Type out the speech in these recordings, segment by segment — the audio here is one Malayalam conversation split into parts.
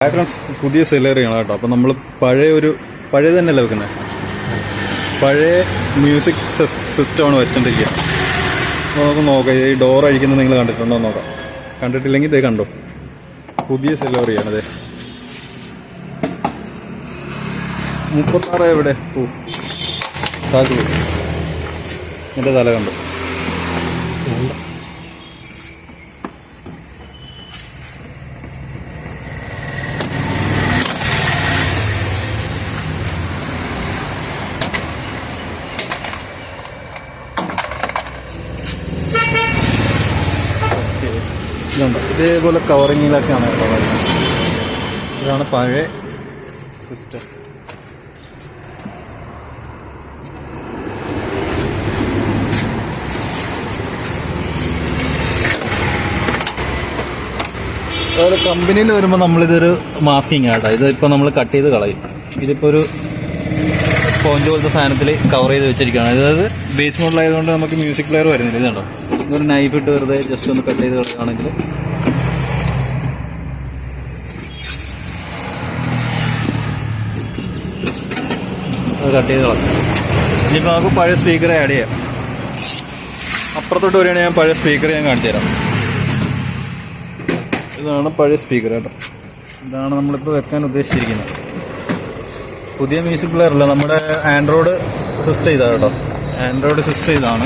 ഹായ് ഫ്രണ്ട്സ്, പുതിയ സെലറിയാണ് കേട്ടോ. അപ്പോൾ നമ്മൾ പഴയ തന്നെയല്ല വെക്കുന്നത്, പഴയ മ്യൂസിക് സിസ്റ്റമാണ് വെച്ചോണ്ടിരിക്കുക. അപ്പോൾ നമുക്ക് നോക്കാം, ഈ ഡോർ അഴിക്കുന്നത് നിങ്ങൾ കണ്ടിട്ടുണ്ടോ എന്ന് നോക്കാം. കണ്ടിട്ടില്ലെങ്കിൽ ഇതേ കണ്ടോ, പുതിയ സെലറിയാണ്. അതെ 36 എവിടെ താഴത്ത് പോയി, എൻ്റെ തല കണ്ടു. ഇതുണ്ട്, ഇതേപോലെ കവറിങ്ങിലൊക്കെയാണ് ഉള്ളത്. ഇതാണ് പഴയ സിസ്റ്റം. അതുപോലെ കമ്പനിയിൽ വരുമ്പോൾ നമ്മളിതൊരു മാസ്കിങ് ആട്ടോ. ഇതിപ്പോൾ നമ്മൾ കട്ട് ചെയ്ത് കളയും. ഇതിപ്പോൾ ഒരു സ്പോഞ്ച് പോലത്തെ സാധനത്തിൽ കവർ ചെയ്ത് വെച്ചിരിക്കുകയാണ്. അതായത് ബേസ് മോഡലായതുകൊണ്ട് നമുക്ക് മ്യൂസിക് പ്ലെയർ വരുന്നില്ല. ഇതുണ്ടോ, ഇതൊരു നൈഫ് ഇട്ട് വെറുതെ ജസ്റ്റ് ഒന്ന് കട്ട് ചെയ്ത് കളയുകയാണെങ്കിൽ അത് കട്ട് ചെയ്ത് കളയാം. ഇനിയിപ്പോൾ നമുക്ക് പഴയ സ്പീക്കർ ആഡ് ചെയ്യാം. അപ്പുറത്തോട്ട് വരികയാണെങ്കിൽ ഞാൻ പഴയ സ്പീക്കർ ഞാൻ കാണിച്ചു തരാം. ഇതാണ് പഴയ സ്പീക്കർ കേട്ടോ. ഇതാണ് നമ്മളിപ്പോൾ വെക്കാൻ ഉദ്ദേശിച്ചിരിക്കുന്നത്. പുതിയ മ്യൂസിക് പ്ലെയർ അല്ല, നമ്മുടെ ആൻഡ്രോയിഡ് സിസ്റ്റം ഇതാണ് കേട്ടോ. ആൻഡ്രോയിഡ് സിസ്റ്റം ഇതാണ്,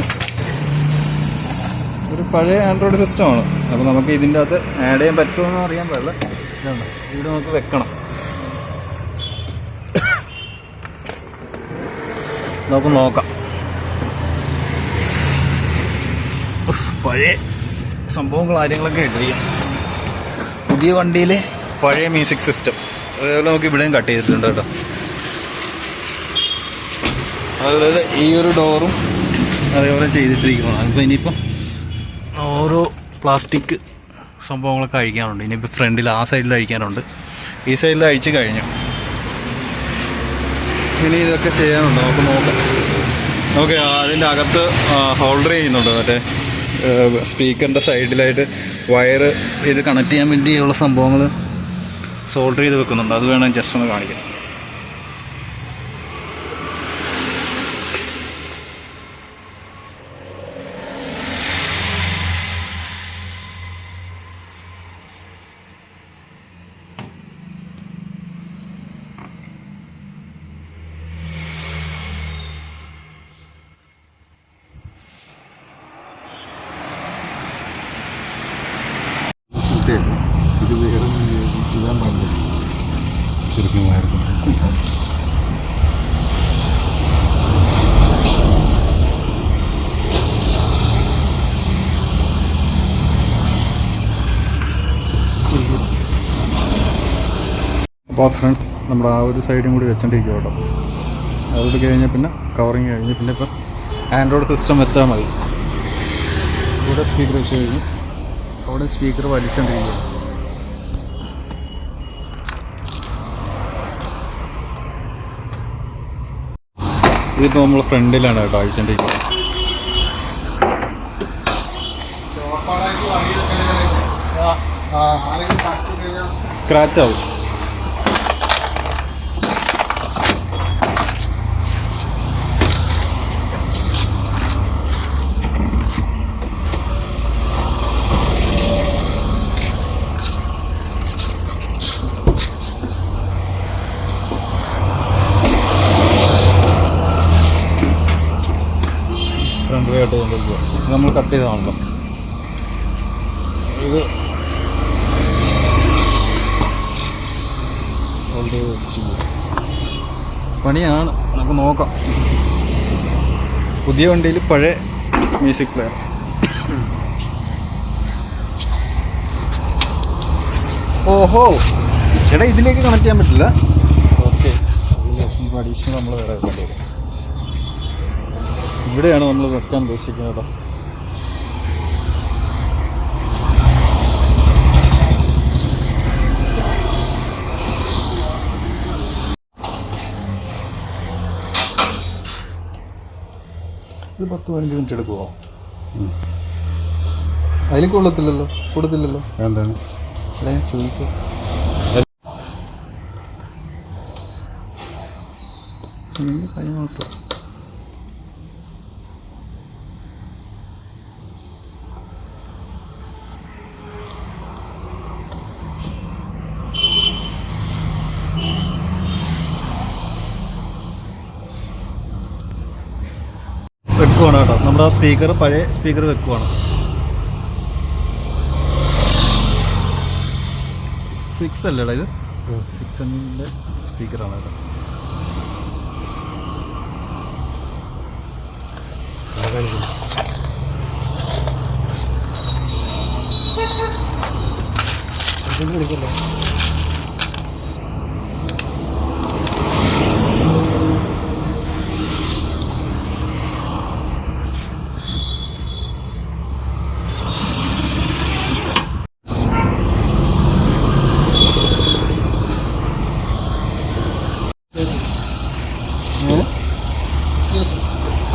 ഒരു പഴയ ആൻഡ്രോയിഡ് സിസ്റ്റമാണ്. അപ്പോൾ നമുക്ക് ഇതിൻ്റെ അകത്ത് ആഡ് ചെയ്യാൻ പറ്റുമെന്ന് അറിയാൻ പാടില്ല. ഇതാണ്, ഇവിടെ നമുക്ക് വെക്കണം. നമുക്ക് നോക്കാം. പഴയ സംഭവം കാര്യങ്ങളൊക്കെ ഇട്ടിരിക്കാം. പുതിയ വണ്ടിയിലെ പഴയ മ്യൂസിക് സിസ്റ്റം അതേപോലെ നമുക്ക് ഇവിടെയും കട്ട് ചെയ്തിട്ടുണ്ട് കേട്ടോ. അതുപോലെ ഈ ഒരു ഡോറും അതേപോലെ ചെയ്തിട്ടിരിക്കണം. അതിപ്പോൾ ഇനിയിപ്പം ഓരോ പ്ലാസ്റ്റിക് സംഭവങ്ങളൊക്കെ അഴിക്കാനുണ്ട്. ഇനിയിപ്പോൾ ഫ്രണ്ടിൽ ആ സൈഡിൽ അഴിക്കാനുണ്ട്, ഈ സൈഡിൽ അഴിച്ച് കഴിഞ്ഞു. ഇനി ഇതൊക്കെ ചെയ്യാനുണ്ട്, നമുക്ക് നോക്കാം. നമുക്ക് അതിൻ്റെ അകത്ത് ഹോൾഡർ ചെയ്യുന്നുണ്ട്, മറ്റേ സ്പീക്കറിൻ്റെ സൈഡിലായിട്ട് വയറ് ഇത് കണക്ട് ചെയ്യാൻ വേണ്ടിയുള്ള സംഭവങ്ങൾ സോൾഡർ ചെയ്ത് വെക്കുന്നുണ്ട്. അത് വേണം ജസ്റ്റ് ഒന്ന് കാണിക്കാൻ. ഇത് വേറെ ചെയ്യാൻ പാടില്ല, ചെറുപ്പമായിരുന്നു. അപ്പോൾ ഫ്രണ്ട്സ്, നമ്മുടെ ആ ഒരു സൈഡും കൂടി വെച്ചോണ്ടിരിക്കും കേട്ടോ. അതോട് കഴിഞ്ഞാൽ പിന്നെ കവറിങ് കഴിഞ്ഞ് പിന്നെ ഇപ്പം ആൻഡ്രോയിഡ് സിസ്റ്റം വെച്ചാൽ മതി. ഇവിടെ സ്പീക്കർ വെച്ച് കഴിഞ്ഞു, അവിടെ സ്പീക്കർ വലിച്ചോണ്ടിരിക്കുക. ഇതിപ്പോൾ നമ്മൾ ഫ്രണ്ടിലാണ് കേട്ടോ അഴിച്ചോണ്ടിരിക്കുന്നത്. സ്ക്രാച്ച് ആവും. നമ്മൾ കട്ട് ചെയ്താണല്ലോ ഇത്. പണിയാണ്, നമുക്ക് നോക്കാം. പുതിയ വണ്ടിയിൽ പഴയ മ്യൂസിക് പ്ലെയർ. ഓഹോ ചേട്ടാ, ഇതിലേക്ക് കണക്ട് ചെയ്യാൻ പറ്റില്ല. ഓക്കെ, അതിൽ അഡീഷണൽ നമ്മൾ വേറെ വെക്കേണ്ടി വരും. ഇവിടെയാണ് നമ്മൾ വെക്കാൻ ഉദ്ദേശിക്കുന്നത് കേട്ടോ. ഇത് 10-15 മിനിറ്റ് എടുക്കുമോ? അതിൽ കൊടുത്തില്ലല്ലോ. എന്താണ് അല്ലേ ചോദിക്കുക. കഴിഞ്ഞ മാത്രം വെക്കുവാണ് കേട്ടോ. നമ്മുടെ ആ സ്പീക്കർ, പഴയ സ്പീക്കർ വെക്കുവാണ്. 6 അല്ലേടാ ഇത്? 6ൻ്റെ സ്പീക്കറാണ് കേട്ടോ.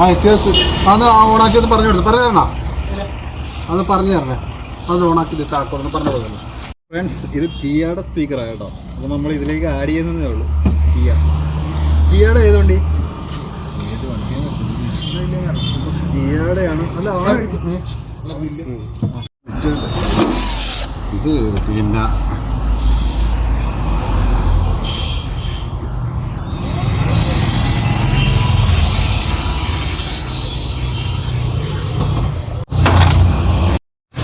ആ വ്യത്യാസം അത് ഓണാക്കി ഒന്ന് പറഞ്ഞു കൊടുത്തു. പറഞ്ഞു തരണോ? അത് പറഞ്ഞു തരണേ. അത് ഓണാക്കി താക്കോന്ന് പറഞ്ഞു കൊടുക്കണം. ഫ്രണ്ട്സ്, ഇത് കിയയുടെ സ്പീക്കറാണ് കേട്ടോ. അപ്പോൾ നമ്മൾ ഇതിലേക്ക് ആഡ് ചെയ്യുന്നതേ ഉള്ളൂ. കിയയുടെ ഏത് വണ്ടി? കിയയുടെയാണ്. അല്ല ഇത് പിന്നെ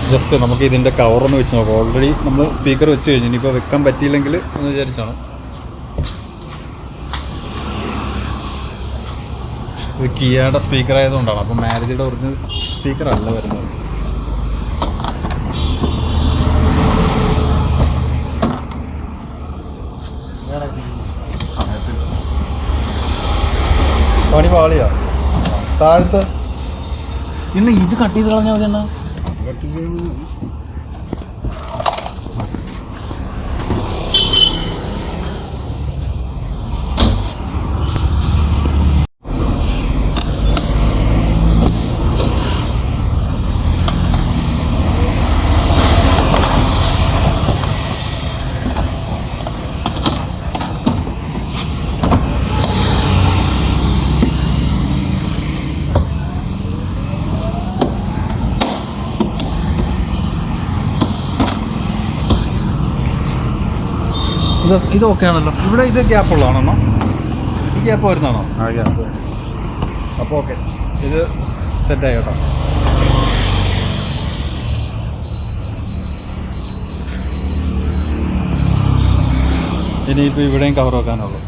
ജസ്റ്റ് നമുക്ക് ഇതിൻ്റെ കവറൊന്ന് വെച്ച് നോക്കാം. ഓൾറെഡി നമ്മൾ സ്പീക്കർ വെച്ച് കഴിഞ്ഞു. ഇനിയിപ്പോൾ വെക്കാൻ പറ്റിയില്ലെങ്കിൽ എന്ന് വിചാരിച്ചാണ്. ഇത് കിയയുടെ സ്പീക്കർ ആയതുകൊണ്ടാണ്. അപ്പോൾ മാരുതിയുടെ ഒറിജിനൽ സ്പീക്കറല്ല വരുന്നത്. പണി പാളിയാ താഴത്ത്. ഇന്ന് ഇത് കട്ട് ചെയ്ത് കളഞ്ഞാൽ മതി. എന്നാ ഇത് ഓക്കെ ആണല്ലോ. ഇവിടെ ഇത് ഗ്യാപ്പ് ഉള്ളതാണോ? ഈ ഗ്യാപ്പ് വരുന്നതാണോ? ആ ഗ്യാപ്പ്. അപ്പോൾ ഓക്കെ, ഇത് സെറ്റായി കേട്ടോ. ഇനിയിപ്പോൾ ഇവിടെയും കവർ വെക്കാനുള്ളൂ.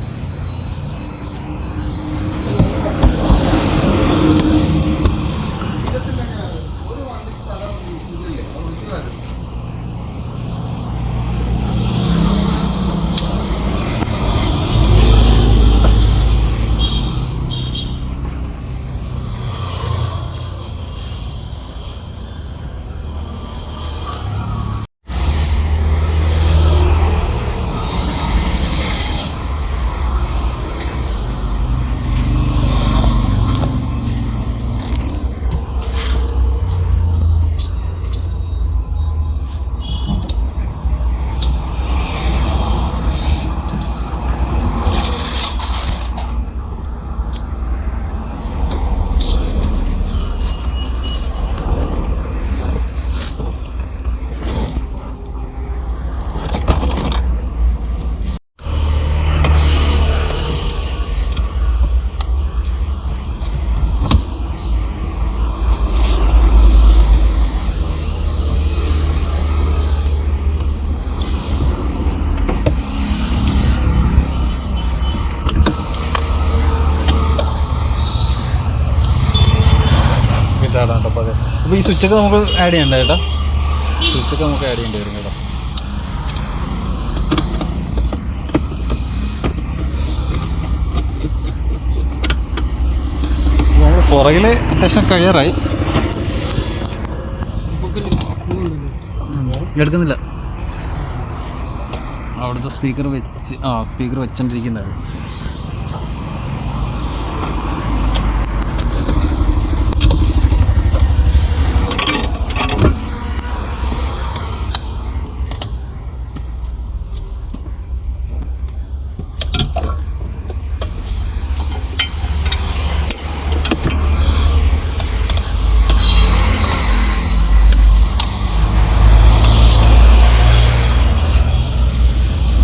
ഇതാണ് കേട്ടോ. അപ്പോൾ അതെ, അപ്പോൾ ഈ സ്വിച്ചൊക്കെ നമുക്ക് ആഡ് ചെയ്യണ്ട കേട്ടോ. സ്വിച്ചൊക്കെ നമുക്ക് ആഡ് ചെയ്യേണ്ടി വരും കേട്ടോ. നമ്മൾ പുറകിൽ അത്യാവശ്യം കഴിയാറായി. എടുക്കുന്നില്ല. അവിടുത്തെ സ്പീക്കർ വെച്ചോണ്ടിരിക്കുന്നത്.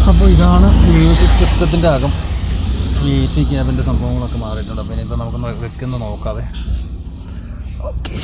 അപ്പോൾ ഇതാണ് മ്യൂസിക് സിസ്റ്റത്തിൻ്റെ അകം. ഈ AC ക്യാബിൻ്റെ സംഭവങ്ങളൊക്കെ മാറിയിട്ടുണ്ട്. അപ്പോൾ ഇനിയിപ്പോൾ നമുക്കൊന്ന് വെക്കുന്ന നോക്കാവേ. ഓക്കെ,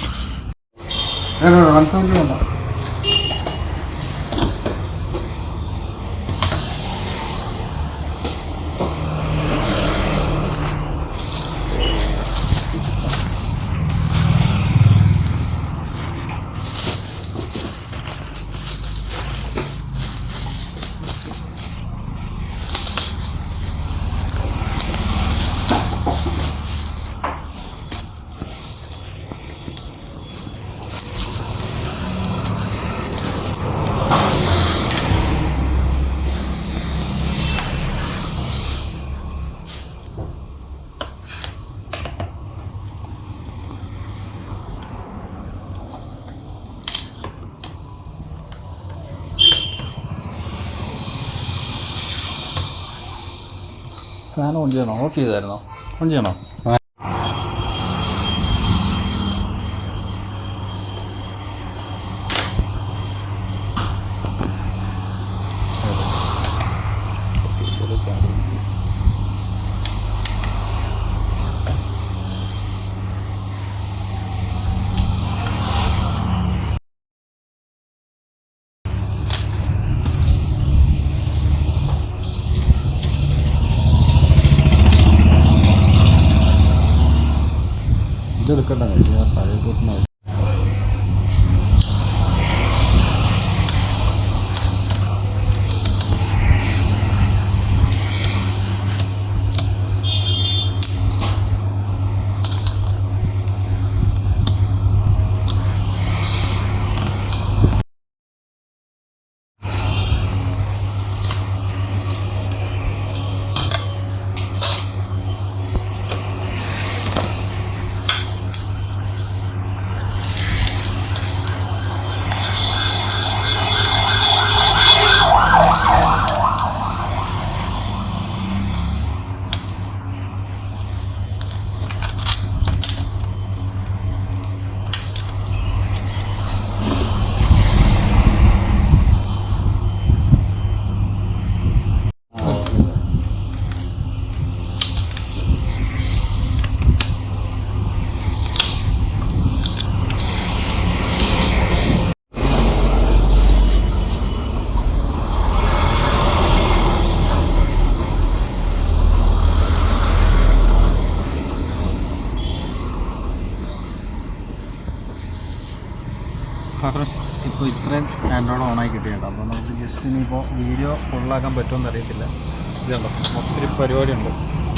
ഫാൻ ഓൺ ചെയ്യണോ? ഓഫ് ചെയ്തായിരുന്നോ? ഓൺ ചെയ്യണോ? ഇതെടുക്കണ്ട, പഴയ പോത്തുന്ന ഇപ്പോൾ ഇത്രയും ആൻഡ്രോയിഡ് ഓണായി കിട്ടിയിട്ടുണ്ട്. അപ്പോൾ നമുക്ക് ജസ്റ്റ് ഇനിയിപ്പോൾ വീഡിയോ ഫുള്ളാക്കാൻ പറ്റുമെന്ന് അറിയത്തില്ല. ഇതുണ്ടോ, ഒത്തിരി പരിപാടിയുണ്ട്.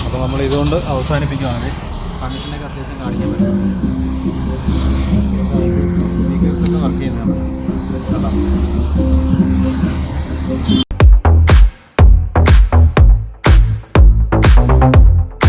അപ്പോൾ നമ്മൾ ഇതുകൊണ്ട് അവസാനിപ്പിക്കുകയാണെങ്കിൽ കണ്ടീഷനൊക്കെ അത്യാവശ്യം കാണിക്കാൻ പറ്റും. സ്പീക്കേഴ്സൊക്കെ വർക്ക് ചെയ്യുന്നതാണ്.